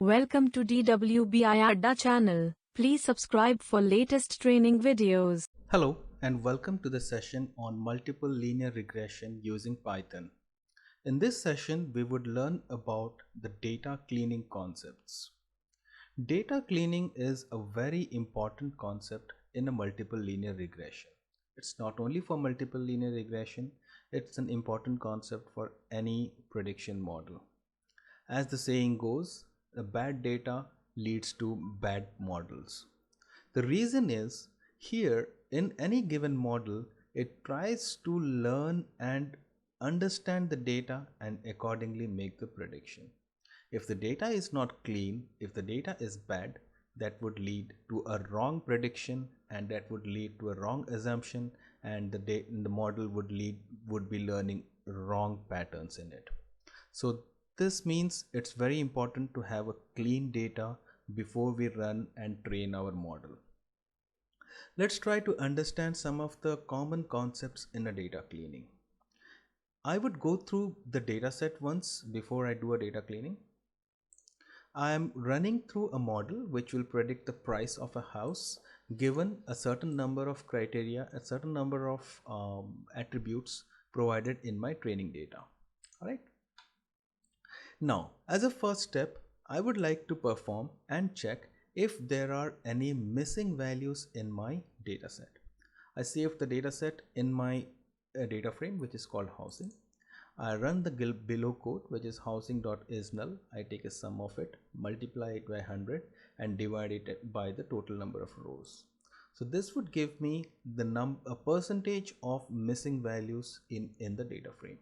Welcome to DWBI Adda channel. Please subscribe for latest training videos. Hello and welcome to the session on multiple linear regression using Python. In this session, we would learn about the data cleaning concepts. Data cleaning is a very important concept in a multiple linear regression. It's not only for multiple linear regression, it's an important concept for any prediction model. As the saying goes, bad data leads to bad models. The reason is here in any given model, it tries to learn and understand the data and accordingly make the prediction. If the data is not clean, if the data is bad, that would lead to a wrong prediction and that would lead to a wrong assumption, and the model would be learning wrong patterns in it. So this means it's very important to have a clean data before we run and train our model. Let's try to understand some of the common concepts in a data cleaning. I would go through the dataset once before I do a data cleaning. I am running through a model which will predict the price of a house given a certain number of criteria, a certain number of attributes provided in my training data. All right. Now, as a first step, I would like to perform and check if there are any missing values in my dataset. I save the dataset in my data frame, which is called housing. I run the below code, which is housing.isNull. I take a sum of it, multiply it by 100 and divide it by the total number of rows. So this would give me a percentage of missing values in the data frame.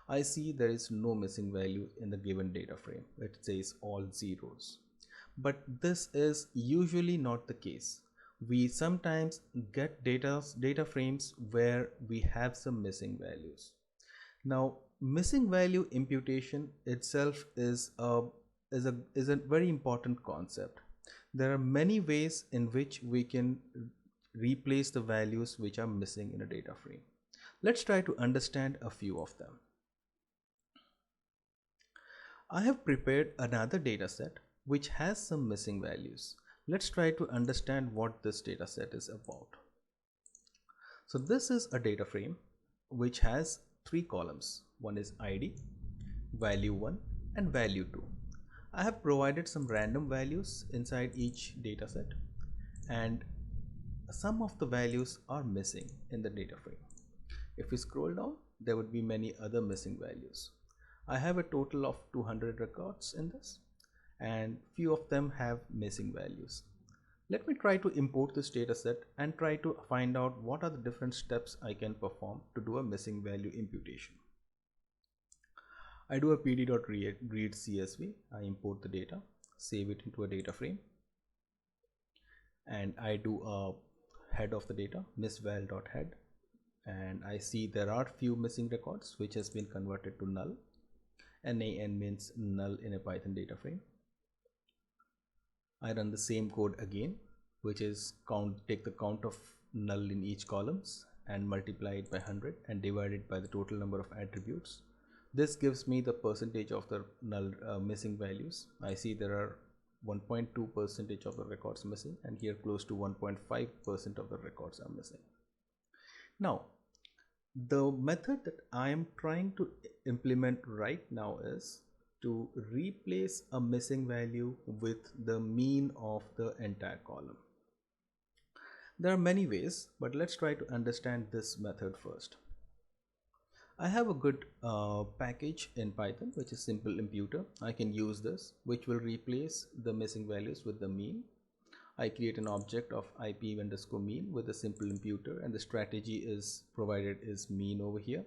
I see there is no missing value in the given data frame. It says all zeros. But this is usually not the case. We sometimes get data frames where we have some missing values. Now, missing value imputation itself is a very important concept. There are many ways in which we can replace the values which are missing in a data frame. Let's try to understand a few of them. I have prepared another dataset which has some missing values. Let's try to understand what this dataset is about. So this is a data frame which has three columns. One is ID, value 1 and value 2. I have provided some random values inside each dataset and some of the values are missing in the data frame. If we scroll down, there would be many other missing values. I have a total of 200 records in this and few of them have missing values. Let me try to import this dataset and try to find out what are the different steps I can perform to do a missing value imputation. I do a pd.read CSV. I import the data, save it into a data frame, and I do a head of the data, missval.head, and I see there are few missing records which has been converted to null. NaN means null in a Python data frame. I run the same code again, which is take the count of null in each columns and multiply it by 100 and divide it by the total number of attributes. This gives me the percentage of the null missing values. I see there are 1.2% of the records missing, and here close to 1.5% of the records are missing. Now, the method that I am trying to implement right now is to replace a missing value with the mean of the entire column. There are many ways, but let's try to understand this method first. I have a good package in Python which is simple imputer. I can use this, which will replace the missing values with the mean. I create an object of ip_mean with a simple imputer, and the strategy is provided is mean over here.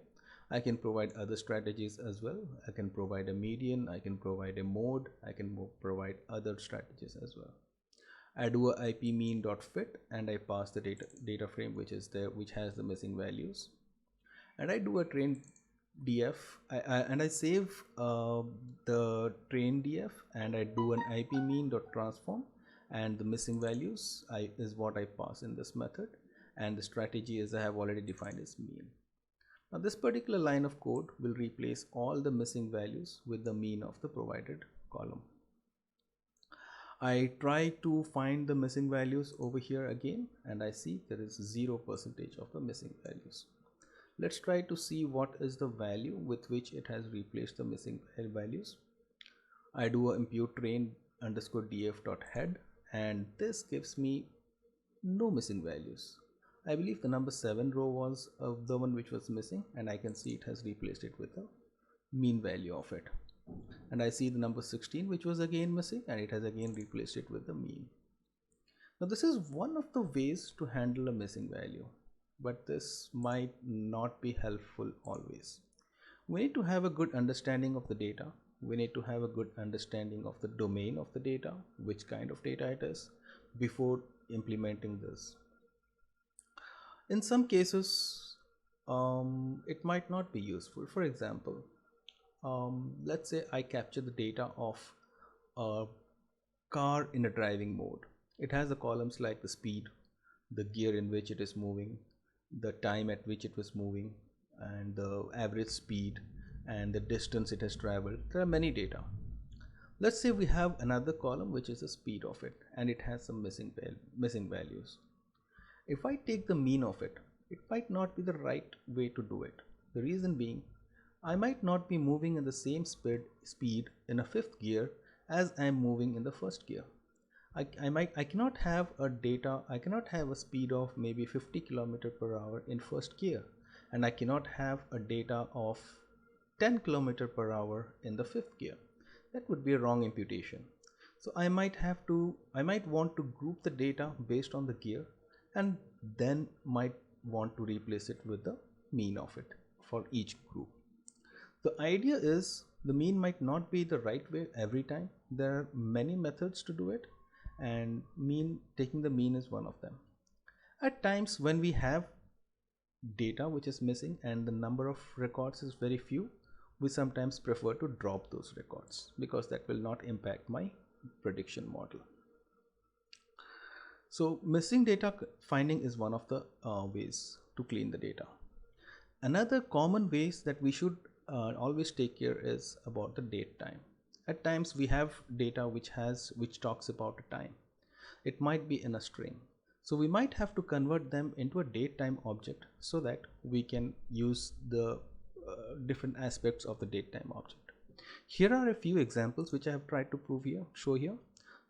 I can provide other strategies as well. I can provide a median, I can provide a mode, I can provide other strategies as well. I do a ip_mean.fit and I pass the data frame which is there, which has the missing values, and I do a train df and I save the train df and I do an ip_mean.transform, and the missing values is what I pass in this method, and the strategy is I have already defined as mean. Now this particular line of code will replace all the missing values with the mean of the provided column. I try to find the missing values over here again, and I see there is 0% of the missing values. Let's try to see what is the value with which it has replaced the missing values. I do a impute train underscore df dot head, and this gives me no missing values. I believe the number 7 row was the one which was missing, and I can see it has replaced it with the mean value of it. And I see the number 16 which was again missing, and it has again replaced it with the mean. Now this is one of the ways to handle a missing value, but this might not be helpful always. We need to have a good understanding of the data. We need to have a good understanding of the domain of the data, which kind of data it is, before implementing this. In some cases, it might not be useful. For example, let's say I capture the data of a car in a driving mode. It has the columns like the speed, the gear in which it is moving, the time at which it was moving, and the average speed and the distance it has traveled. There are many data. Let's say we have another column which is the speed of it, and it has some missing values. If I take the mean of it, it might not be the right way to do it. The reason being, I might not be moving in the same speed in a fifth gear as I am moving in the first gear. I cannot have a speed of maybe 50 km per hour in first gear, and I cannot have a data of 10 km per hour in the fifth gear. That would be a wrong imputation. So I might want to group the data based on the gear, and then might want to replace it with the mean of it for each group. The idea is the mean might not be the right way every time. There are many methods to do it, and taking the mean is one of them. At times when we have data which is missing and the number of records is very few, we sometimes prefer to drop those records because that will not impact my prediction model. So missing data finding is one of the ways to clean the data. Another common ways that we should always take care is about the date time. At times we have data which talks about a time. It might be in a string. So we might have to convert them into a date time object so that we can use the different aspects of the date time object. Here are a few examples which I have tried to show here.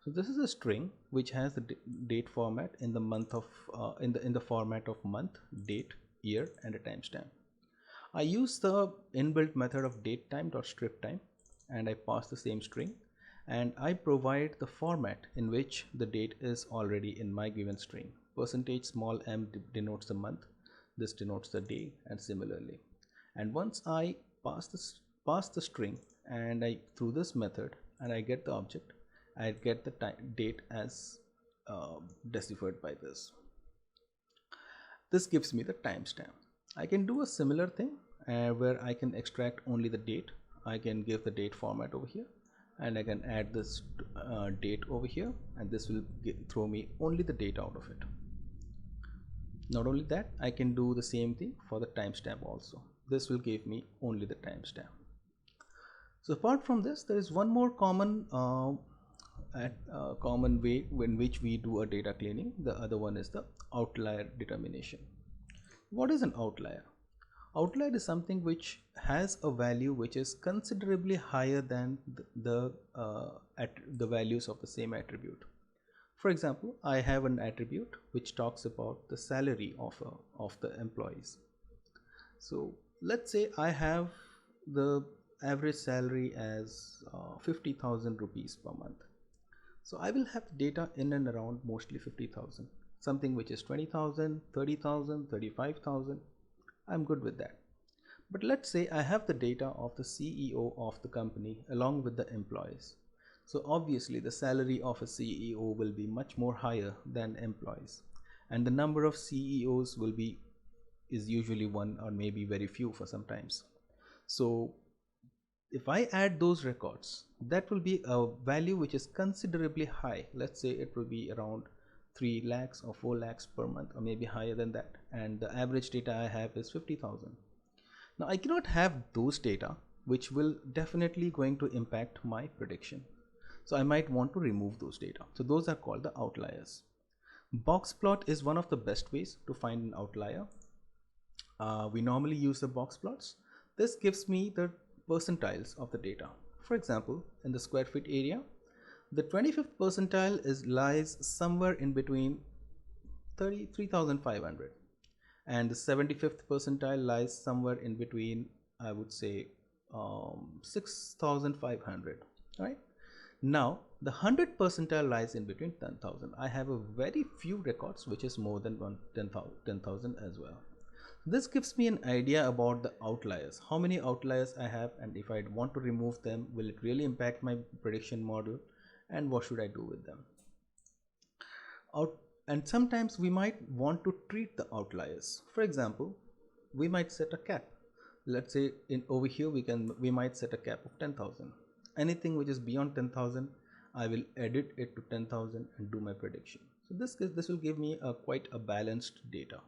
So this is a string which has the date format in the month of in the format of month, date, year, and a timestamp. I use the inbuilt method of datetime.striptime, and I pass the same string, and I provide the format in which the date is already in my given string. %m denotes the month, this denotes the day, and similarly. And once I pass the string and through this method, and I get the object, I get the date as deciphered by this. This gives me the timestamp. I can do a similar thing where I can extract only the date. I can give the date format over here, and I can add this date over here, and this will throw me only the date out of it. Not only that, I can do the same thing for the timestamp also. This will give me only the timestamp. So apart from this, there is one more common way in which we do a data cleaning. The other one is the outlier determination. What is an outlier? Outlier is something which has a value which is considerably higher than the values of the same attribute. For example, I have an attribute which talks about the salary of the employees. So let's say I have the average salary as 50,000 rupees per month. So I will have data in and around mostly 50,000, something which is 20,000, 30,000, 35,000. I'm good with that. But let's say I have the data of the CEO of the company along with the employees. So obviously the salary of a CEO will be much more higher than employees, and the number of CEOs is usually one or maybe very few for sometimes. So if I add those records, that will be a value which is considerably high. Let's say it will be around 3 lakhs or 4 lakhs per month, or maybe higher than that, and the average data I have is 50,000. Now I cannot have those data which will definitely going to impact my prediction. So I might want to remove those data. So those are called the outliers. Box plot is one of the best ways to find an outlier. We normally use the box plots. This gives me the percentiles of the data. For example, in the square feet area, the 25th percentile lies somewhere in between 33,500, and the 75th percentile lies somewhere in between, I would say, 6,500. Right now the 100th percentile lies in between 10,000. I have a very few records which is more than 10,000 as well. This gives me an idea about the outliers, how many outliers I have, and if I want to remove them, will it really impact my prediction model, and what should I do with them. And sometimes we might want to treat the outliers. For example, we might set a cap. Let's say over here we might set a cap of 10,000. Anything which is beyond 10,000, I will edit it to 10,000 and do my prediction. So this will give me quite a balanced data.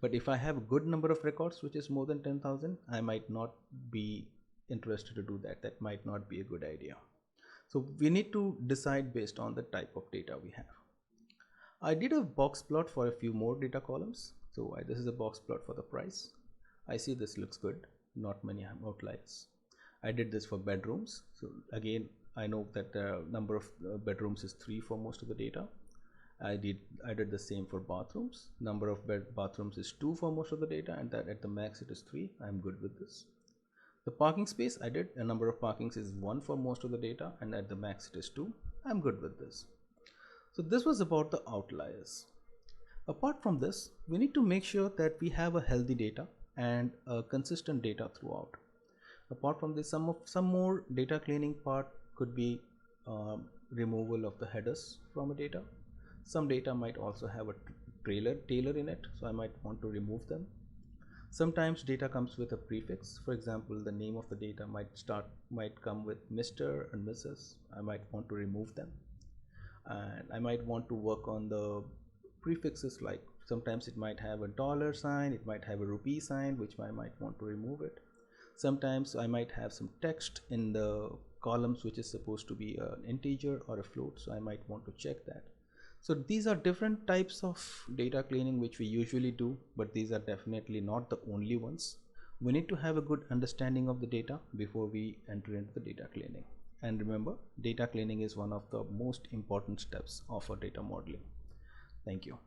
But if I have a good number of records which is more than 10,000, I might not be interested to do that. That might not be a good idea. So we need to decide based on the type of data we have. I did a box plot for a few more data columns. So this is a box plot for the price. I see this looks good, not many outliers. I did this for bedrooms. So again, I know that the number of bedrooms is 3 for most of the data. I did the same for bathrooms. Number of bathrooms is 2 for most of the data, and that at the max it is 3. I'm good with this. The parking space, I did a number of parkings is 1 for most of the data, and at the max it is 2. I'm good with this. So this was about the outliers. Apart from this, we need to make sure that we have a healthy data and a consistent data throughout. Apart from this, some more data cleaning part could be removal of the headers from a data. Some data might also have a tailor in it, so I might want to remove them. Sometimes data comes with a prefix. For example, the name of the data might come with Mr. and Mrs. I might want to remove them. And I might want to work on the prefixes, like sometimes it might have a dollar sign, it might have a rupee sign, which I might want to remove it. Sometimes I might have some text in the columns which is supposed to be an integer or a float, so I might want to check that. So these are different types of data cleaning which we usually do, but these are definitely not the only ones. We need to have a good understanding of the data before we enter into the data cleaning. And remember, data cleaning is one of the most important steps of our data modeling. Thank you.